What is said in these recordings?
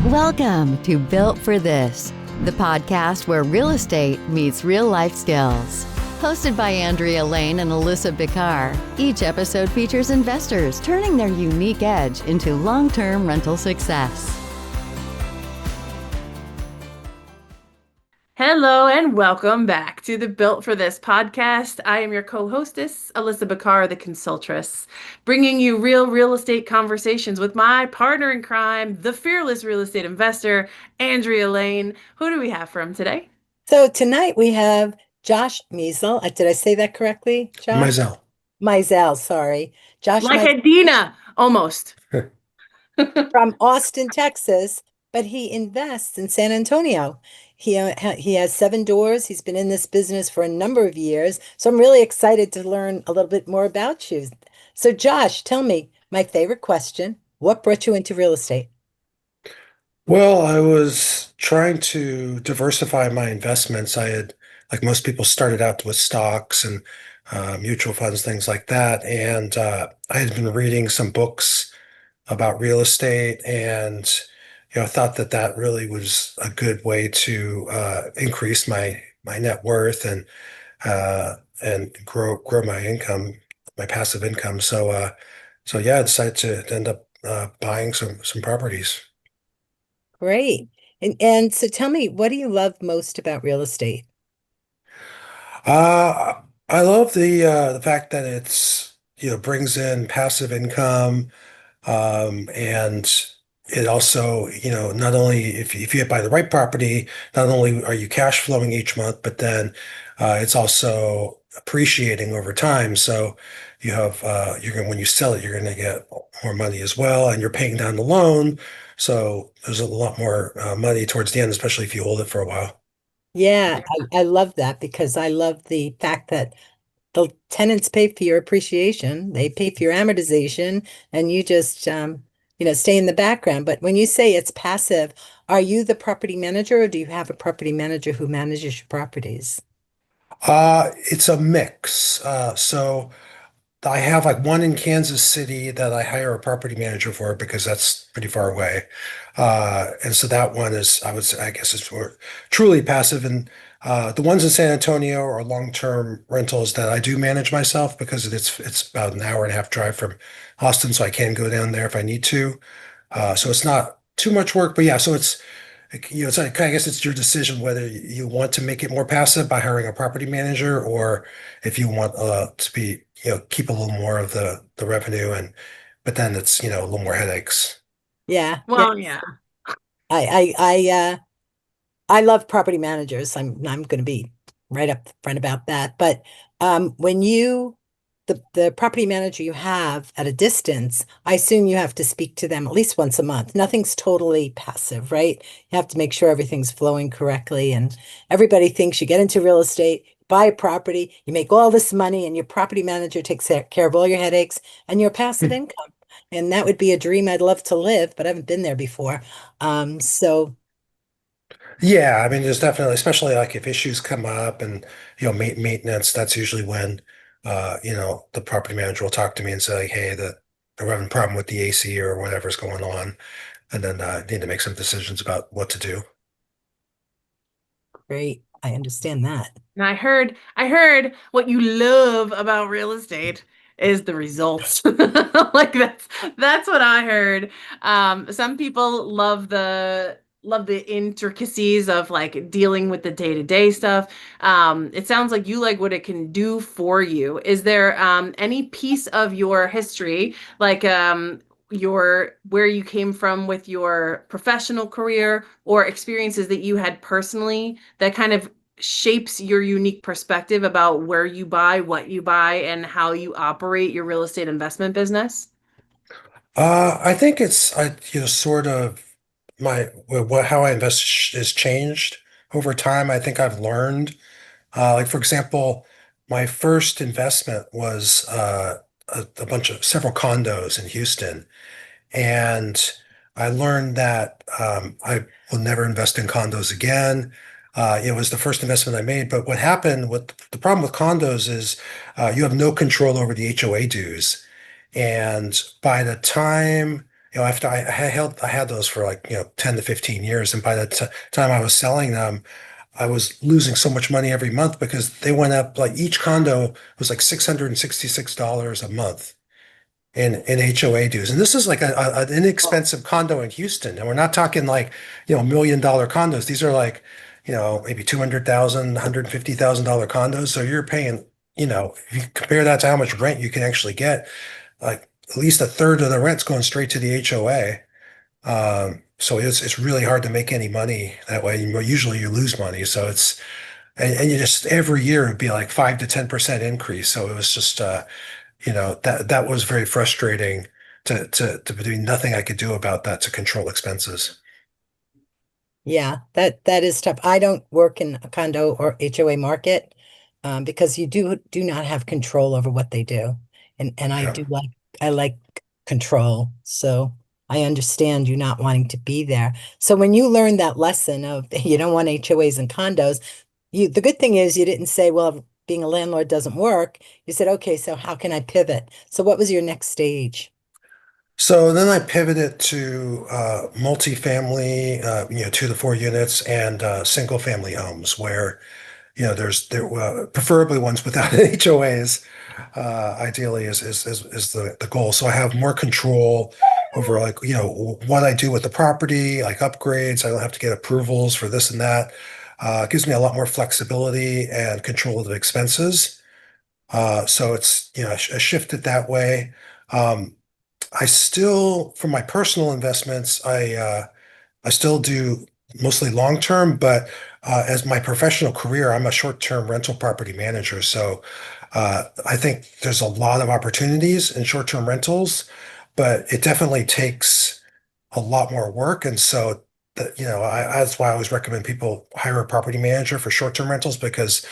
Welcome to Built for This, the podcast where real estate meets real life skills. Hosted by Andrea Lane and Alyssa Bicar, each episode features investors turning their unique edge into long-term rental success. Hello and welcome back to the Built for This podcast. I am your co-hostess, Alyssa Bicar, the consultress, bringing you real estate conversations with my partner in crime, the fearless real estate investor, Andrea Lane. Who do we have for him today? So tonight we have Josh Meisel. Did I say that correctly, Josh? Meisel. Meisel, sorry. Josh Like Meisel Adina, almost. from Austin, Texas, but he invests in San Antonio. He has 7 doors. He's been in this business for a number of years. So I'm really excited to learn a little bit more about you. So Josh, tell me, my favorite question, what brought you into real estate? Well, I was trying to diversify my investments. I had, like most people, started out with stocks and mutual funds, things like that. And I had been reading some books about real estate, and thought that that really was a good way to increase my net worth and grow my income, my passive income. So yeah, I decided to end up buying some properties. Great. And so tell me, what do you love most about real estate? I love the fact that it's brings in passive income, and it also not only if you buy the right property, not only are you cash flowing each month, but then it's also appreciating over time. So you have you're going when you sell it, you're going to get more money as well, and you're paying down the loan. So there's a lot more money towards the end, especially if you hold it for a while. Yeah, I love that because I love the fact that the tenants pay for your appreciation, they pay for your amortization, and you just stay in the background. But when you say it's passive, are you the property manager or do you have a property manager who manages your properties? It's a mix. So I have like one in Kansas City that I hire a property manager for because that's pretty far away. And so that one is, I would say, I guess it's more truly passive. And the ones in San Antonio are long-term rentals that I do manage myself because it's about an hour and a half drive from Austin, so I can go down there if I need to. So it's not too much work, but yeah, so it's like, I guess it's your decision whether you want to make it more passive by hiring a property manager, or if you want to be, keep a little more of the revenue, but then it's, a little more headaches. Yeah. Well, yeah. I love property managers. I'm going to be right up front about that. But when the property manager you have at a distance, I assume you have to speak to them at least once a month. Nothing's totally passive, right? You have to make sure everything's flowing correctly. And everybody thinks you get into real estate, buy a property, you make all this money, and your property manager takes care of all your headaches and your passive income. And that would be a dream I'd love to live, but I haven't been there before. So Yeah, I mean, there's definitely, especially like if issues come up and maintenance. That's usually when the property manager will talk to me and say, like, hey, we're having a problem with the AC or whatever's going on, and then need to make some decisions about what to do. great. I understand that. And I heard what you love about real estate is the results. Like that's what I heard. Some people love the intricacies of like dealing with the day-to-day stuff. It sounds like you like what it can do for you. Is there any piece of your history, like your where you came from with your professional career or experiences that you had personally that kind of shapes your unique perspective about where you buy, what you buy, and how you operate your real estate investment business? I think it's sort of how I invest has changed over time. I think I've learned. Like for example, my first investment was a bunch of several condos in Houston, and I learned that I will never invest in condos again. It was the first investment I made, but what happened with the problem with condos is you have no control over the HOA dues, and by the time after I had those for like, 10 to 15 years. And by the time I was selling them, I was losing so much money every month because they went up, like each condo was like $666 a month in HOA dues. And this is like an inexpensive condo in Houston. And we're not talking like, $1 million condos. These are like, maybe 200,000, $150,000 condos. So you're paying, if you compare that to how much rent you can actually get, like at least a third of the rent's going straight to the HOA. So it's really hard to make any money that way. Usually you lose money. So and you just every year it'd be like 5 to 10% increase. So it was just that was very frustrating to be nothing I could do about that to control expenses. Yeah, that is tough. I don't work in a condo or HOA market because you do not have control over what they do. And Yeah. I like control. So I understand you not wanting to be there. So when you learned that lesson of you don't want HOAs and condos, the good thing is you didn't say, well, being a landlord doesn't work. You said, okay, so how can I pivot? So what was your next stage? So then I pivoted to multifamily, 2 to 4 units, and single family homes where there preferably ones without HOAs. Ideally is the goal. So I have more control over like what I do with the property, like upgrades. I don't have to get approvals for this and that. It gives me a lot more flexibility and control of the expenses. So it's I shifted that way. Um, I still, for my personal investments, I still do mostly long term, but as my professional career, I'm a short term rental property manager. So I think there's a lot of opportunities in short term rentals, but it definitely takes a lot more work. And so that's why I always recommend people hire a property manager for short term rentals because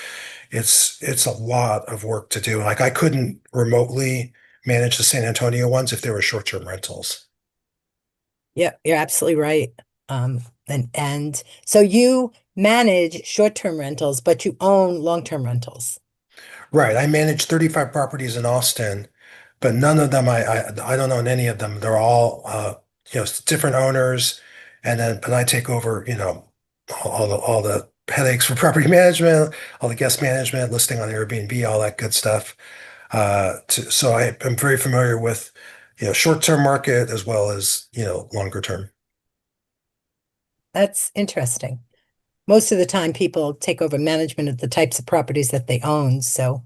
it's a lot of work to do. Like I couldn't remotely manage the San Antonio ones if they were short term rentals. Yeah, you're absolutely right. And so you manage short-term rentals, but you own long-term rentals. Right. I manage 35 properties in Austin, but none of them I don't own any of them. They're all different owners, and then but I take over all the headaches for property management, all the guest management, listing on Airbnb, all that good stuff. So I'm very familiar with short-term market as well as longer term. That's interesting. Most of the time, people take over management of the types of properties that they own, so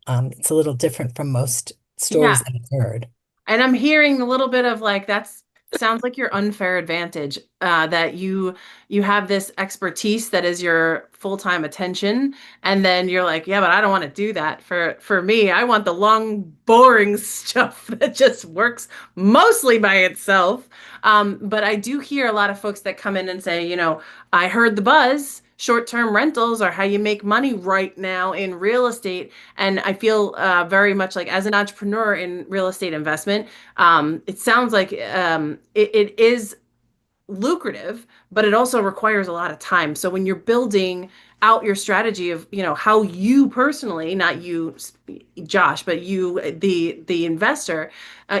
it's a little different from most Yeah. stories that I've heard. And I'm hearing a little bit of like that's sounds like your unfair advantage that you have this expertise that is your full-time attention and then you're like yeah but I don't want to do that for me I want the long boring stuff that just works mostly by itself but I do hear a lot of folks that come in and say I heard the buzz short-term rentals are how you make money right now in real estate and I feel very much like as an entrepreneur in real estate investment, it sounds like it is lucrative, but it also requires a lot of time. So when you're building out your strategy of, how you personally, not you, Josh, but you, the investor,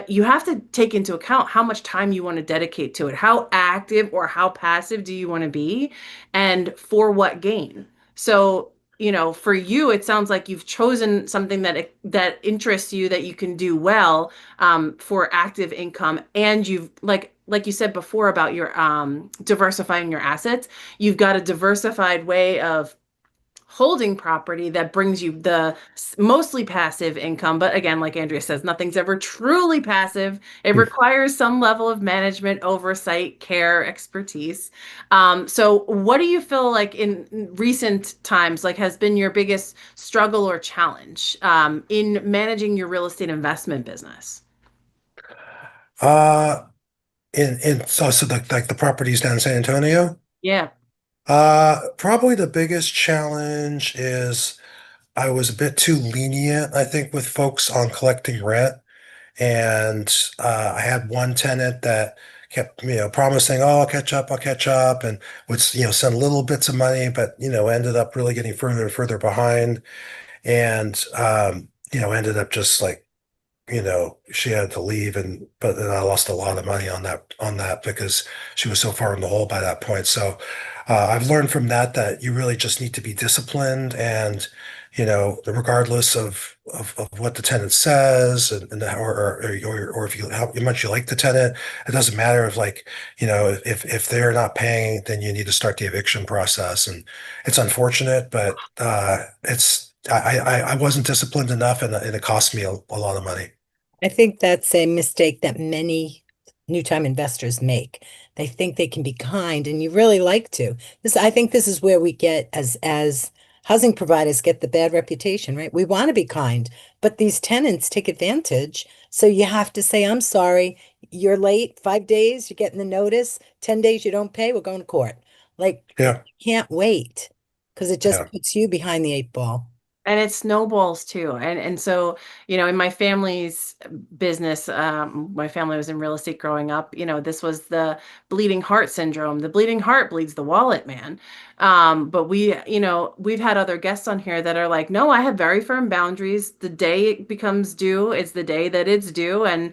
you have to take into account how much time you want to dedicate to it. How active or how passive do you want to be, and for what gain? So for you, it sounds like you've chosen something that interests you that you can do well for active income, and you've like you said before about your diversifying your assets. You've got a diversified way of holding property that brings you the mostly passive income. But again, like Andrea says, nothing's ever truly passive. It requires some level of management, oversight, care, expertise. So what do you feel like in recent times, like has been your biggest struggle or challenge in managing your real estate investment business? Uh, so the properties down in San Antonio. Yeah. Probably the biggest challenge is I was a bit too lenient, I think, with folks on collecting rent. And I had one tenant that kept, promising, "Oh, I'll catch up," and would, send little bits of money, but ended up really getting further and further behind, and ended up just like she had to leave, but then I lost a lot of money on that because she was so far in the hole by that point. So I've learned from that you really just need to be disciplined, and regardless of what the tenant says, or if you how much you like the tenant, it doesn't matter if, like, if they're not paying, then you need to start the eviction process. And it's unfortunate, but I wasn't disciplined enough, and it cost me a lot of money. I think that's a mistake that many new time investors make. They think they can be kind, and you really like to. I think this is where we get, as housing providers, get the bad reputation, right? We want to be kind, but these tenants take advantage. So you have to say, I'm sorry, you're late, 5 days, you're getting the notice, 10 days you don't pay, we're going to court. Like, you Yeah, can't wait because it just yeah. puts you behind the eight ball. And it snowballs too. And so, in my family's business, my family was in real estate growing up. This was the bleeding heart syndrome. The bleeding heart bleeds the wallet, man. But we've had other guests on here that are like, no, I have very firm boundaries. The day it becomes due, it's the day that it's due. And,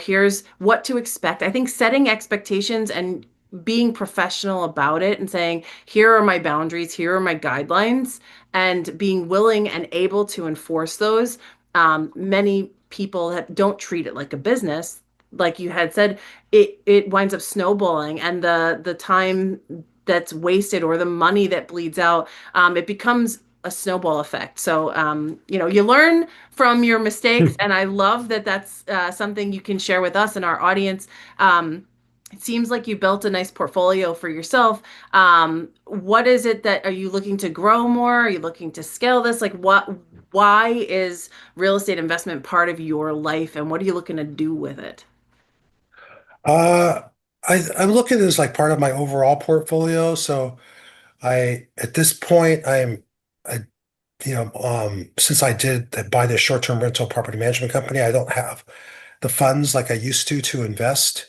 here's what to expect. I think setting expectations and being professional about it and saying, here are my boundaries, here are my guidelines, and being willing and able to enforce those. Many people don't treat it like a business. Like you had said, it winds up snowballing, and the time that's wasted or the money that bleeds out, it becomes a snowball effect. So, you learn from your mistakes, and I love that that's something you can share with us and our audience. It seems like you built a nice portfolio for yourself. What is it that are you looking to grow more? Are you looking to scale this? Like why is real estate investment part of your life, and what are you looking to do with it? Uh, I look at it as like part of my overall portfolio. So at this point, I, since I did buy this short-term rental property management company, I don't have the funds like I used to invest,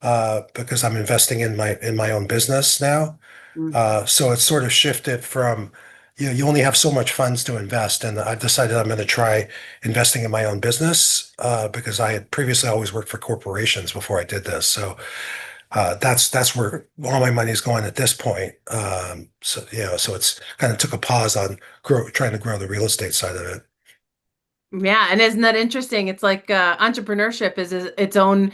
because I'm investing in my own business now. Mm. So it's sort of shifted from, you only have so much funds to invest. And I've decided I'm going to try investing in my own business, because I had previously always worked for corporations before I did this. So that's where all my money is going at this point. So it's kind of took a pause on trying to grow the real estate side of it. Yeah, and isn't that interesting? It's like entrepreneurship is its own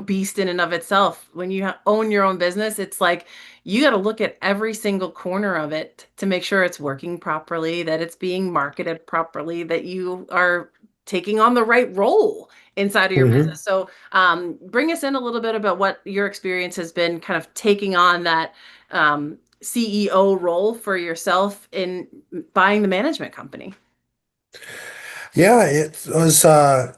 beast in and of itself. When you own your own business, it's like you got to look at every single corner of it to make sure it's working properly, that it's being marketed properly, that you are taking on the right role inside of your Hmm. business. So, bring us in a little bit about what your experience has been, kind of taking on that CEO role for yourself in buying the management company. Yeah, it was a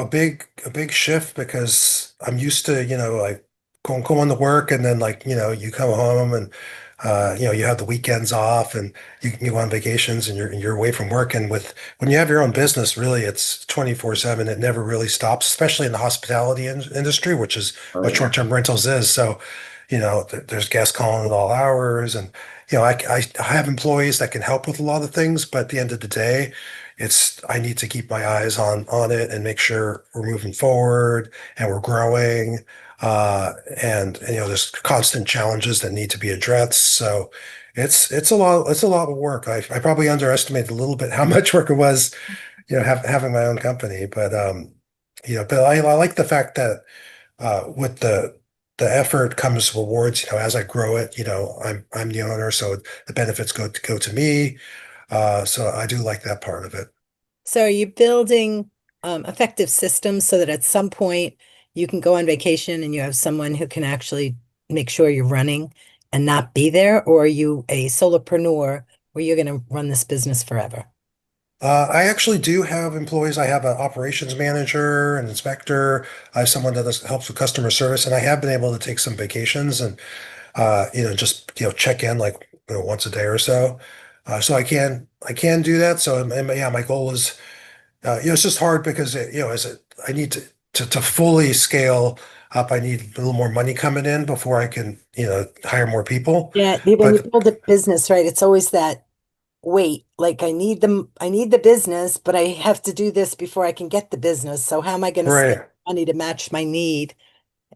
big shift because I'm used to, like going to work, and then, like, you come home, and you have the weekends off, and you can go on vacations, and you're away from work. And when you have your own business, really it's 24/7. It never really stops, especially in the hospitality industry, which is Oh what yeah. short-term rentals is. So, there's guests calling at all hours, and I have employees that can help with a lot of things, but at the end of the day, I need to keep my eyes on it and make sure we're moving forward and we're growing. And there's constant challenges that need to be addressed. So it's a lot of work. I probably underestimated a little bit how much work it was, having my own company. But I like the fact that, with the effort comes rewards. As I grow it, I'm the owner, so the benefits go to me. So I do like that part of it. So are you building effective systems so that at some point you can go on vacation and you have someone who can actually make sure you're running and not be there? Or are you a solopreneur where you're going to run this business forever? I actually do have employees. I have an operations manager, an inspector. I have someone that helps with customer service, and I have been able to take some vacations and, just, check in, like, once a day or so. So I can do that. So, yeah, my goal is, it's just hard because, I need to fully scale up. I need a little more money coming in before I can, hire more people. Yeah, when you But build a business, right, it's always that wait, like I need the business, but I have to do this before I can get the business. So how am I going to save Right. money to match my need?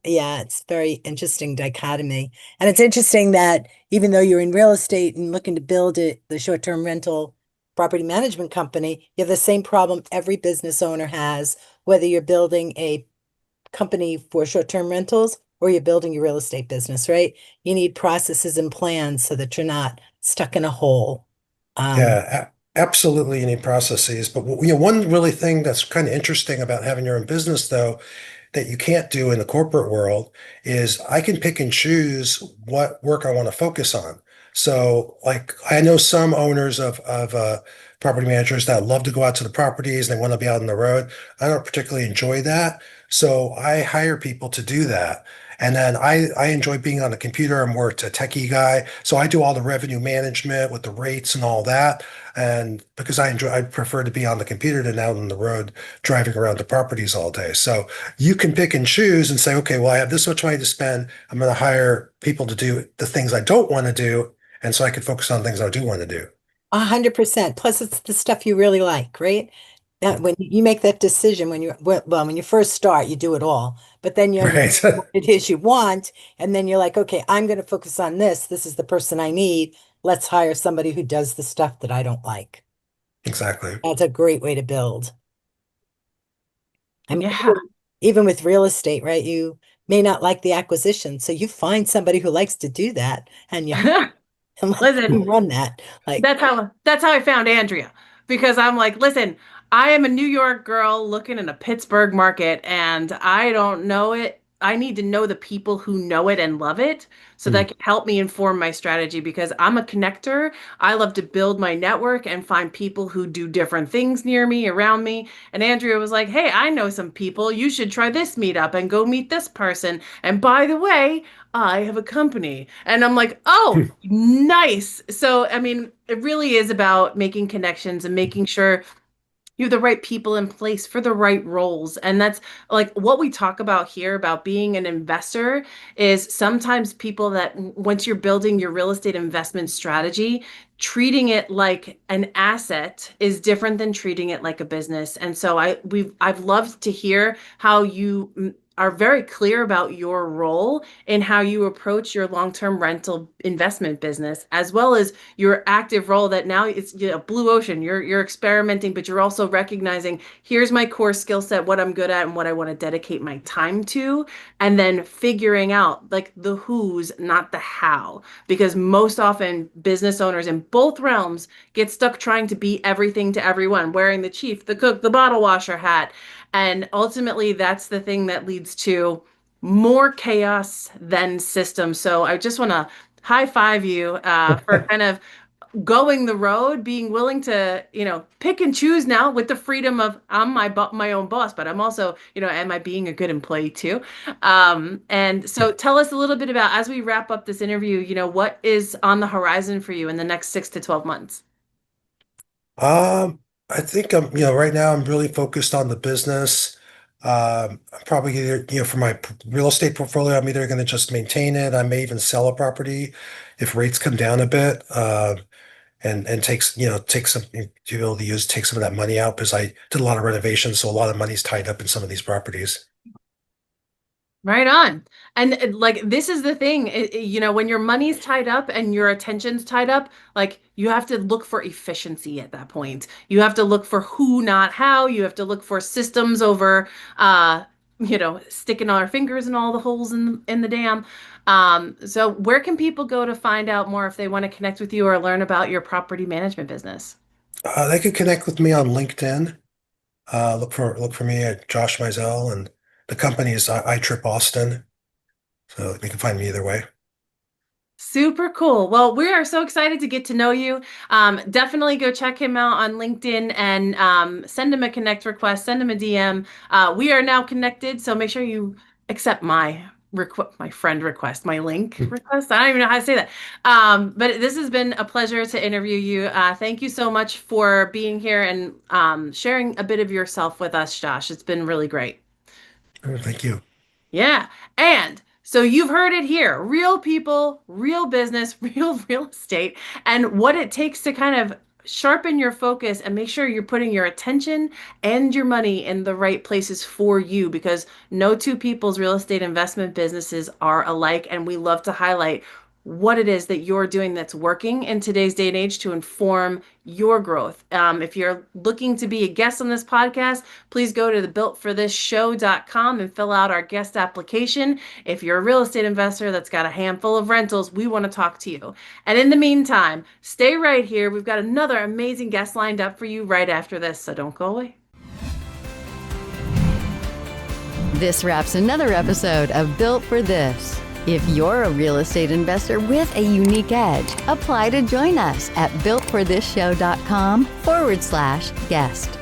Yeah, it's very interesting dichotomy. And it's interesting that even though you're in real estate and looking to build it, the short-term rental property management company, you have the same problem every business owner has, whether you're building a company for short-term rentals or you're building your real estate business, right? You need processes and plans so that you're not stuck in a hole. Um, Yeah, absolutely you need processes. But you know, one really thing that's kind of interesting about having your own business, though, that you can't do in the corporate world is I can pick and choose what work I want to focus on. So, like, I know some owners of property managers that love to go out to the properties and they want to be out on the road. I don't particularly enjoy that, so I hire people to do that. And then I enjoy being on the computer. I'm more a techie guy, so I do all the revenue management with the rates and all that. And because I prefer to be on the computer than out on the road driving around the properties all day. So you can pick and choose and say, okay, well, I have this much money to spend. I'm going to hire people to do the things I don't want to do. And so I can focus on things I do want to do. 100%. Plus, it's the stuff you really like, right? That when you make that decision, when you first start, you do it all, but then you understand Right. what it is you want, and then you're like, okay, I'm going to focus on this. This is the person I need. Let's hire somebody who does the stuff that I don't like. Exactly. That's a great way to build. I mean, Yeah. even with real estate, right? You may not like the acquisition, so you find somebody who likes to do that, and you and let them Listen, run that. Like, that's how I found Andrea because I'm like, listen, I am a New York girl looking in a Pittsburgh market and I don't know it. I need to know the people who know it and love it so Hmm. that can help me inform my strategy because I'm a connector. I love to build my network and find people who do different things near me, around me. And Andrea was like, "Hey, I know some people. You should try this meetup and go meet this person. And by the way, I have a company." And I'm like, "Oh, nice." So, I mean, it really is about making connections and making sure you have the right people in place for the right roles. And that's like what we talk about here about being an investor is sometimes people that once you're building your real estate investment strategy, treating it like an asset is different than treating it like a business. And so I've loved to hear how you are very clear about your role in how you approach your long-term rental investment business, as well as your active role that now it's blue ocean. You're experimenting, but you're also recognizing here's my core skill set, what I'm good at, and what I want to dedicate my time to, and then figuring out like the who's, not the how, because most often business owners in both realms get stuck trying to be everything to everyone, wearing the chief, the cook, the bottle washer hat, and ultimately that's the thing that leads to more chaos than system. So I just want to high five you for kind of going the road, being willing to, pick and choose now with the freedom of I'm my own boss, but I'm also, am I being a good employee too? And so tell us a little bit about as we wrap up this interview, what is on the horizon for you in the next 6 to 12 months? Um, I think right now I'm really focused on the business. I'm probably either, for my real estate portfolio, I'm either going to just maintain it. I may even sell a property if rates come down a bit. And take some to be able to take some of that money out because I did a lot of renovations, so a lot of money's tied up in some of these properties. Right on. And like this is the thing, when your money's tied up and your attention's tied up, like you have to look for efficiency at that point. You have to look for who, not how. You have to look for systems over sticking our fingers in all the holes in the dam. So where can people go to find out more if they want to connect with you or learn about your property management business? They could connect with me on LinkedIn. Look for me at Josh Meisel, and the company is I Trip Austin. So you can find me either way. Super cool. Well, we are so excited to get to know you. Definitely go check him out on LinkedIn and send him a connect request, send him a DM. We are now connected, so make sure you accept my friend request, my link request. I don't even know how to say that. But this has been a pleasure to interview you. Thank you so much for being here and sharing a bit of yourself with us, Josh. It's been really great. Thank you. Yeah. And so you've heard it here, real people, real business, real estate, and what it takes to kind of sharpen your focus and make sure you're putting your attention and your money in the right places for you, because no two people's real estate investment businesses are alike. And we love to highlight what it is that you're doing that's working in today's day and age to inform your growth. If you're looking to be a guest on this podcast, please go to the builtforthisshow.com and fill out our guest application. If you're a real estate investor that's got a handful of rentals, we want to talk to you. And in the meantime, stay right here. We've got another amazing guest lined up for you right after this, so don't go away. This wraps another episode of Built for This. If you're a real estate investor with a unique edge, apply to join us at builtforthisshow.com/guest.